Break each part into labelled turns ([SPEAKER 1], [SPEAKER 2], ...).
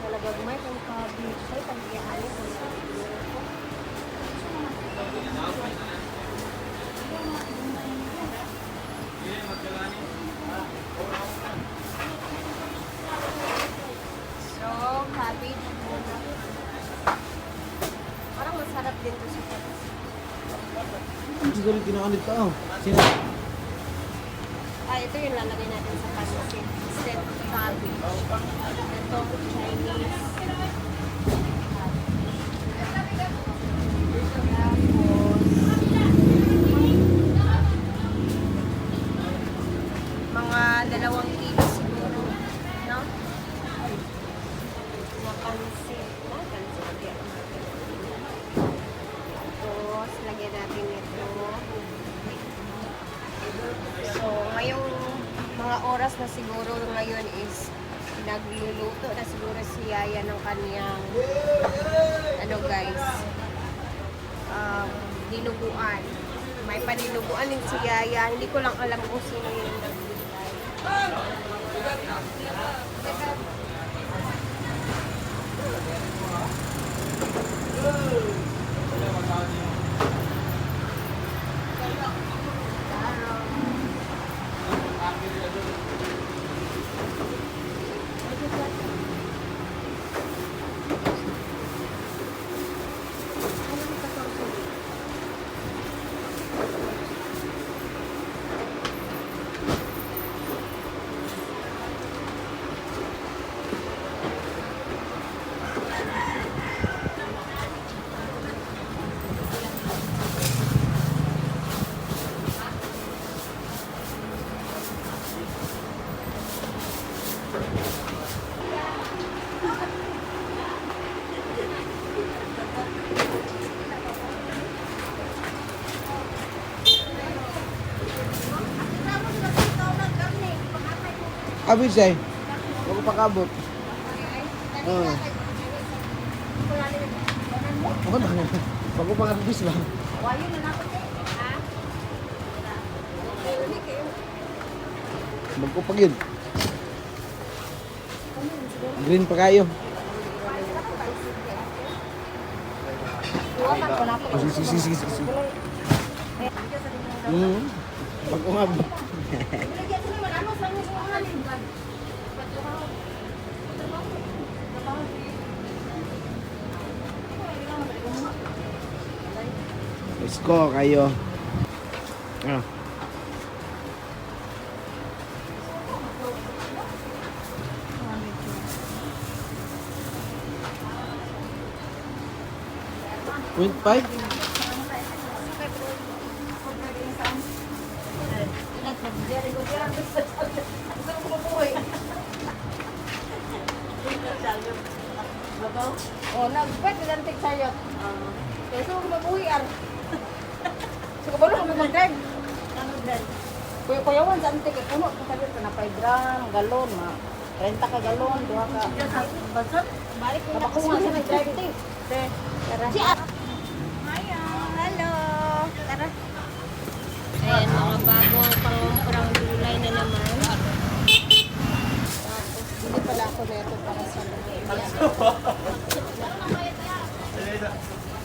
[SPEAKER 1] Talagang may kung cabbage. Ay, pag-iayos. So, cabbage muna. Parang masarap din to sa cabbage.
[SPEAKER 2] Siguro kinakalit ka oh. Sino?
[SPEAKER 1] Ah, ito yung lalagay natin sa pancit. Instead of cabbage. Ito, Chinese. Mga 2 kilo siguro. No? Mga pancit. Lagyan natin. Tapos, lagyan natin ito. So, ngayong mga oras na siguro ngayon is nagluluto na siguro si Yaya ng kanyang ano guys dinuguan. May paniluguan din si Yaya. Hindi ko lang alam kung sino yung nagbigay.
[SPEAKER 2] Abis eh. Huwag pa kabot. Oo. Ako na. Huwag pa kabis ba? Huwag ko pag yun. Green pa kayo. Sige. Huwag ko ngabot. Let's go kayo. Ah. Point 5?
[SPEAKER 1] Oh, nagpwede gantik sa'yo. Kasi huwag mag-uwi ar. So, kabalo kami mag-drive. Kuya-kuyawan sa antik. Puno, kasalit ka na 5 gram, galon, 30 ka galon, 2 ka. Balik ko na kasi na drive din. Tara. Hello. Tara. Ayan, mga bagong pang gulay na naman. Tapos, hindi pala ako neto para sa lumiyan.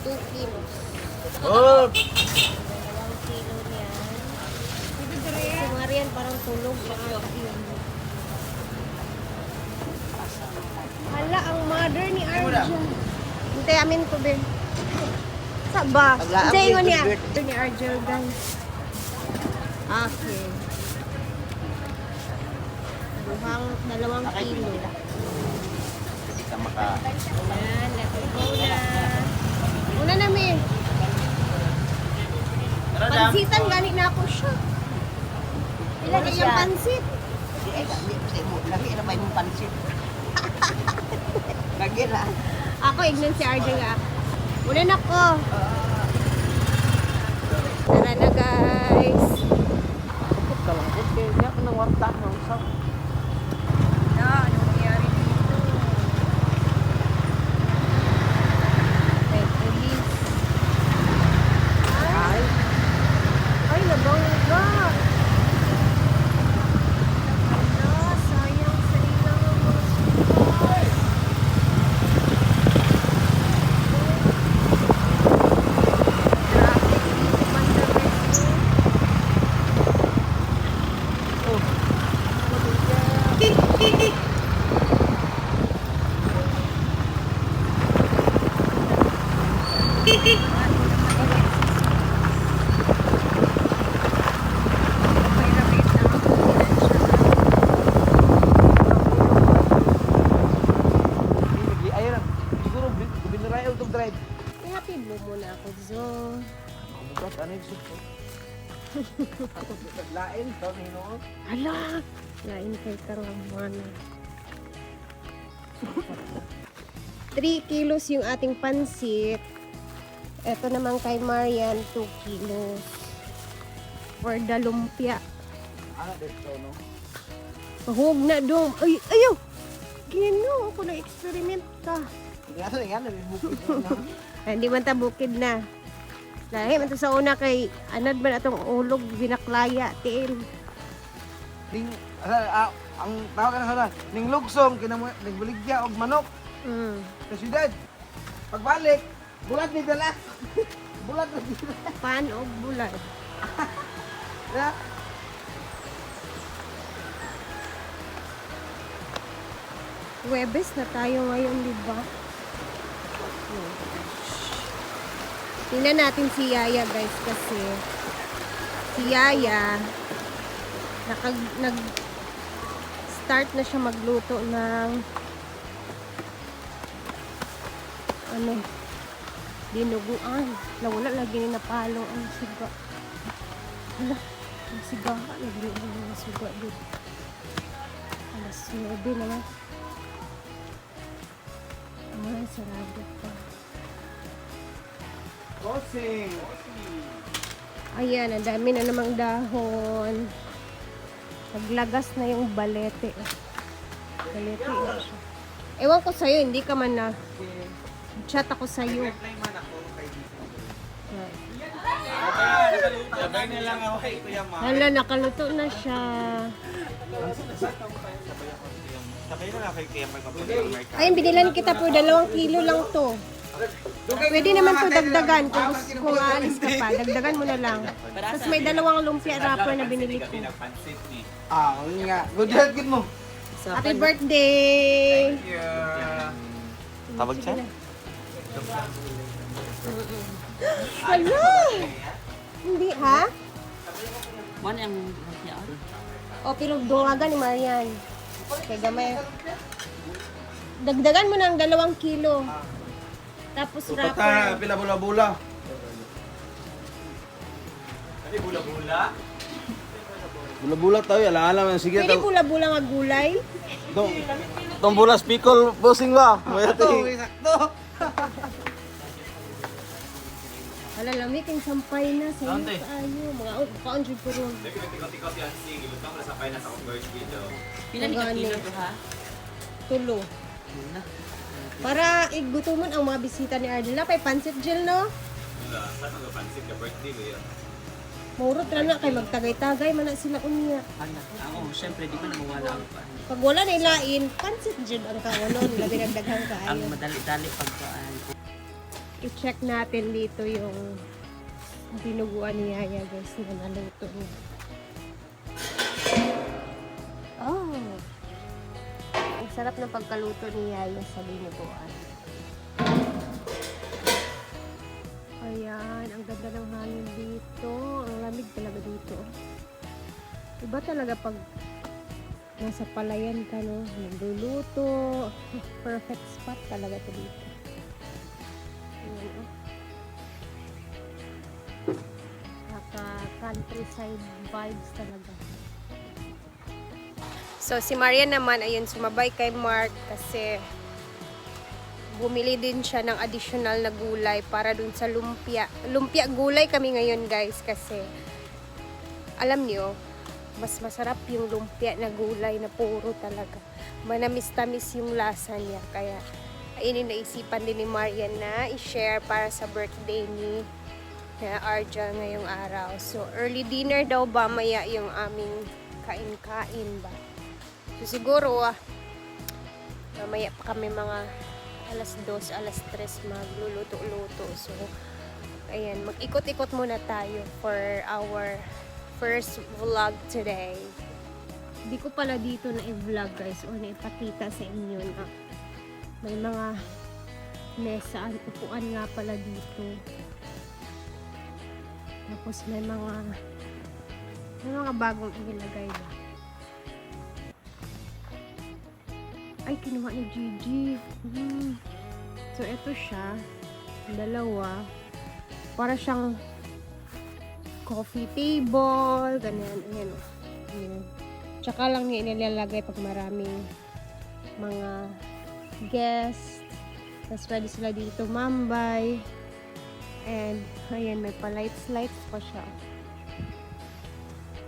[SPEAKER 1] 2 kilos.
[SPEAKER 2] Oh!
[SPEAKER 1] 2 kilo niyan. Si Marian parang tulog na yun. Hala, ang mother ni Arjun. Hintay amin ko, Ben. Sa ba? Hintay ko niya. Ito ni Arjun, guys. Okay. 2 kilo.
[SPEAKER 2] Hindi ka maka...
[SPEAKER 1] Ayan, let's go na. Una namin. Pansitan, ganit na ako siya. Ilan na yung pansit?
[SPEAKER 3] Lagi na ba yung pansit? Lagi na.
[SPEAKER 1] Ako, ignan si RJ nga. Una na ko. Tara na, guys.
[SPEAKER 3] Kapot ka lang. Okay, niya ka ng warta.
[SPEAKER 1] Ano nangyari dito? Red police. Ay.
[SPEAKER 2] Ayun, siguro biniray out of drive.
[SPEAKER 1] Happy mo muna ako, Zo.
[SPEAKER 2] Bukas, ano yung suko? Lain, kami noon.
[SPEAKER 1] Hala! Lain kay Karamana. 3 kilos yung ating pansit. Ito naman kay Marian, 2 kilos. For the lumpia.
[SPEAKER 2] Ano dito, no?
[SPEAKER 1] Mahog na dong. Ay, ayaw! Gino, ako na-experiment ka.
[SPEAKER 2] Yan, nabibukid na.
[SPEAKER 1] Ay, hindi man ta bukid na. Dahil man ta sa una kay anad man atong ulog binaklaya tiil.
[SPEAKER 2] Ning, ang tawag ka na sana, ning lugsong, ning buligya og manok. Sa syudad. Pagbalik, bulat ni dala. Bulat na dila.
[SPEAKER 1] Paano og bulay?
[SPEAKER 2] Ya.
[SPEAKER 1] Webes na tayo ngayon, di ba? Tingnan natin si Yaya, guys, kasi si Yaya nag-start na siya magluto ng ano, dinuguan. Nawala lagi ni napalo ang siga. Hala, ang siga. Lagi ni ang siga dito. Alas 9 naman. Ay, sarado pa.
[SPEAKER 2] Crossing.
[SPEAKER 1] Ayan, ang dami na namang dahon. Naglagas na yung balete. Balete na siya. Ewan ko sa'yo, hindi ka man na. Chat ako sa'yo.
[SPEAKER 2] Sabay na lang ako kay Kuya Ma.
[SPEAKER 1] Hala, nakaluto na siya.
[SPEAKER 2] Sabay na lang kay Kuya Ma.
[SPEAKER 1] Ayun, binilan kita po, 2 kilo lang to. Pwede naman to dagdagan kung aalis ka pa. Dagdagan mo na lang. Tapos may 2 lumpia wrapper na binili ko.
[SPEAKER 2] Ah, yun nga. Good health, good mo.
[SPEAKER 1] Happy birthday!
[SPEAKER 2] Tawag siya?
[SPEAKER 1] Hala! Hindi, ha?
[SPEAKER 3] Mana yang ya?
[SPEAKER 1] O, pero dungagan ni Marian. Kaya gamay. Dagdagan mo ng 2 kilo. Tapos wrapper.
[SPEAKER 2] Pila bula-bula. Bula-bula tayo, alam mo. Sige,
[SPEAKER 1] Pwede bula-bula nga gulay.
[SPEAKER 2] itong bulas pikol, bossing ba? Mayroon sakto.
[SPEAKER 1] Hala, lamig ang sampay na. Sa iyo, ayo. Mga kaon dyan puro.
[SPEAKER 3] Pila ni kilo to ha?
[SPEAKER 1] Tulo. Para igutumon ang mga bisita ni Ardela. Pay pansit gel, no?
[SPEAKER 4] Wala, saan mag-pansit ka birthday ko yan?
[SPEAKER 1] Maurot ra na kay magtagay-tagay man na sila unya.
[SPEAKER 3] Anak, ako syempre di man mawala ang paan.
[SPEAKER 1] Pag wala na ilain, pansit gel ang kawanon. Labi nagdaghang
[SPEAKER 3] Ang
[SPEAKER 1] kaayo.
[SPEAKER 3] madali-dali pagpaan.
[SPEAKER 1] I-check natin dito yung dinuguan ni Yaya, guys, na naluto niya. Oh! Ang sarap ng pagkaluto ni Yaya sa dinuguan. Ayan, ang ganda ng hangin dito. Ang lamig talaga dito. Iba talaga pag nasa palayan ka, no? Nagluluto. Perfect spot talaga ito dito. Ayan, oh. Countryside vibes talaga. So, si Maria naman, ayun, sumabay kay Mark kasi bumili din siya ng additional na gulay para dun sa lumpia. Lumpia gulay kami ngayon, guys, kasi alam niyo, mas masarap yung lumpia na gulay na puro talaga. Manamis-tamis yung lasa niya. Kaya, ayun yung naisipan din ni Marian na i-share para sa birthday ni Arja ngayong araw. So, early dinner daw ba maya yung aming kain-kain ba? So, siguro, mamaya pa kami mga alas 2, alas 3 magluluto-luto. So, ayan, mag-ikot-ikot muna tayo for our first vlog today. Hindi ko pala dito na i-vlog, guys, o na ipakita sa inyo na may mga mesa, upuan nga pala dito. Tapos may mga bagong ilagay ba. Ay, kinuha ni Gigi. So, ito siya. Dalawa. Para siyang coffee table. Ganyan. Ayan. Ayan. Tsaka lang niya inilalagay pag maraming mga guests. Tapos pwede sila dito mambay. And, ayan, may pa-lights pa siya.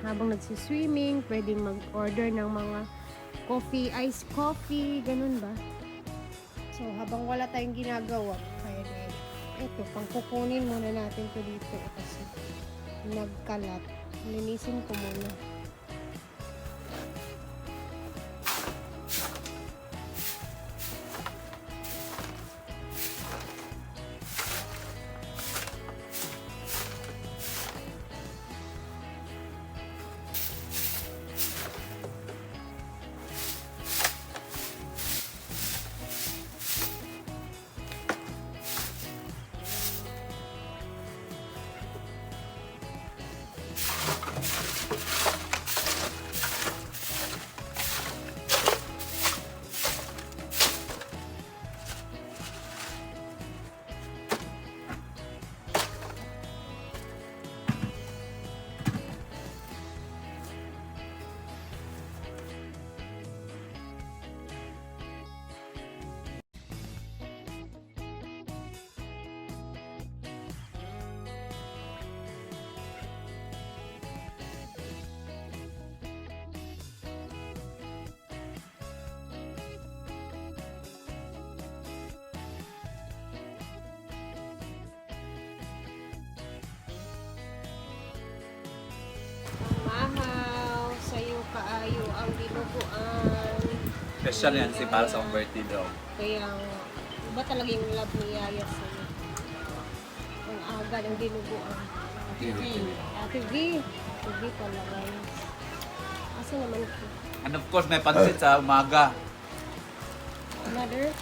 [SPEAKER 1] Habang nagsiswimming, pwedeng mag-order ng mga coffee, iced coffee, ganun ba? So, habang wala tayong ginagawa, kaya na ito, pangkukunin muna natin to dito kasi nagkalat. Linisin ko muna. Mahaw, sa'yo kaayo ang dinuguan.
[SPEAKER 4] Special yan si para sa birthday daw.
[SPEAKER 1] Kaya, iba talaga yung love ni Yaya sa'yo. Ang aga ng dinuguan. Ate V. Ate V pala guys. Asa naman ko?
[SPEAKER 4] And of course, may pansit sa umaga.
[SPEAKER 1] Another?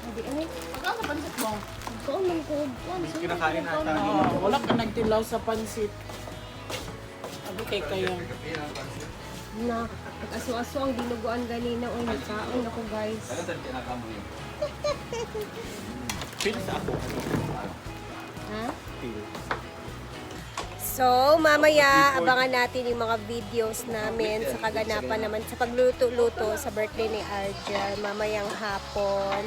[SPEAKER 1] Adi, ano?
[SPEAKER 5] Pagkano pansit mo?
[SPEAKER 1] Ikaw man ko.
[SPEAKER 4] Kinakain ata.
[SPEAKER 5] Wala ka nagtilaw sa pansit. Abi kay kayo.
[SPEAKER 1] Na, pag-aso-aso ang dinuguan ganina. O, nagkaon ako guys.
[SPEAKER 4] Ano saan kinakamoy yun?
[SPEAKER 5] Feel sa ako.
[SPEAKER 1] Ha? So, mamaya abangan natin yung mga videos namin sa kaganapan naman sa pagluto-luto sa birthday ni Arjan mamayang hapon.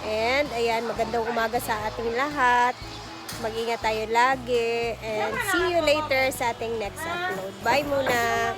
[SPEAKER 1] And ayan, magandang umaga sa ating lahat. Mag-ingat tayo lagi and see you later sa ating next upload. Bye muna!